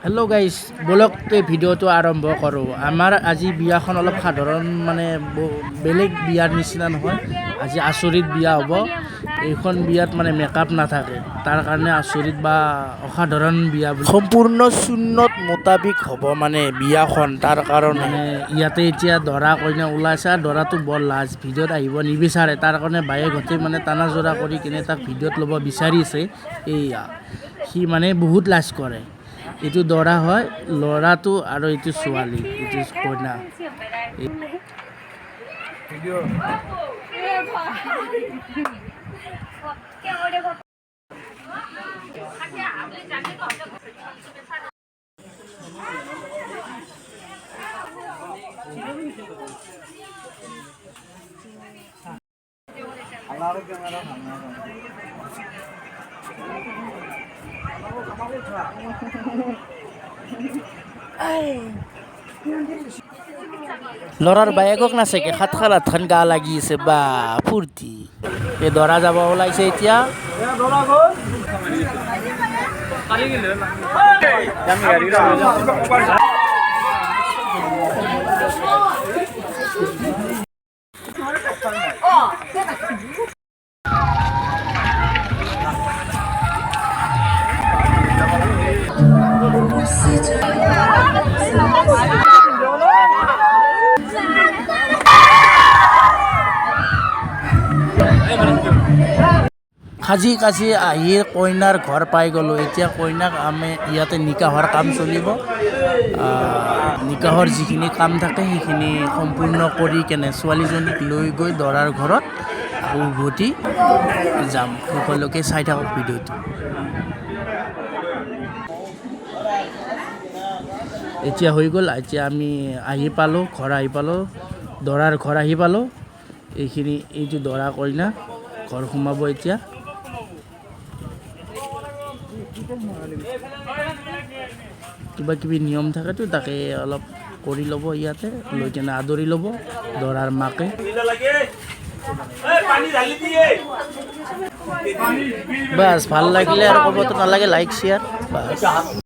Hello' guys বলক এই ভিডিঅ'টো আৰম্ভ কৰোঁ। আমাৰ আজি বিয়াখন অলপ সাধাৰণ মানে বেলেগ বিয়াৰ নিচিনা নহয়। আজি আচৰিত বিয়া হ'ব। এইখন বিয়াত মানে মেকআপ নাথাকে, তাৰ কাৰণে আচৰিত বা অসাধাৰণ বিয়া। সম্পূৰ্ণ সুন্নত মোতাবিক হ'ব মানে বিয়াখন, তাৰ কাৰণে মানে ইয়াতে এতিয়া দৰা কইনা ওলাইছে আৰু দৰাটো বৰ লাজ ভিডিঅ'ত আহিব নিবিচাৰে, তাৰ কাৰণে বায়েকহঁতে মানে টানা জোৰা কৰি কিনে তাক ভিডিঅ'ত ল'ব বিচাৰিছে। এইয়া সি মানে বহুত লাজ কৰে। এইটো দৰা হয়, ল'ৰাটো আৰু এইটো ছোৱালী, এইটো কইনা। ল'ৰাৰ বায়েকক নাচাকে সাত খালাত খান গা লাগি আছে বা ফূৰ্তি। এই দৰা যাব ওলাইছে এতিয়া। সাজি কাজি আহি কইনাৰ ঘৰ পাই গ'লোঁ। এতিয়া কইনাক আমি ইয়াতে নিকাহৰ কাম চলিব। নিকাহৰ যিখিনি কাম থাকে সেইখিনি সম্পূৰ্ণ কৰি কেনে ছোৱালীজনীক লৈ গৈ দৰাৰ ঘৰত উভতি যাম। সকলোকে চাই থাকক ভিডিঅ'টো। এতিয়া হৈ গ'ল, এতিয়া আমি আহি পালোঁ, ঘৰ আহি পালোঁ, দৰাৰ ঘৰ আহি পালোঁ। এইটো দৰা কইনা ঘৰ সোমাব এতিয়া। কিবা কিবি নিয়ম থাকেতো, তাকে অলপ কৰি ল'ব ইয়াতে, লৈ কেনে আদৰি ল'ব দৰাৰ মাকে। বাছ ভাল লাগিলে আৰু ক'বতো নালাগে, লাইক শ্বেয়াৰ বাছ।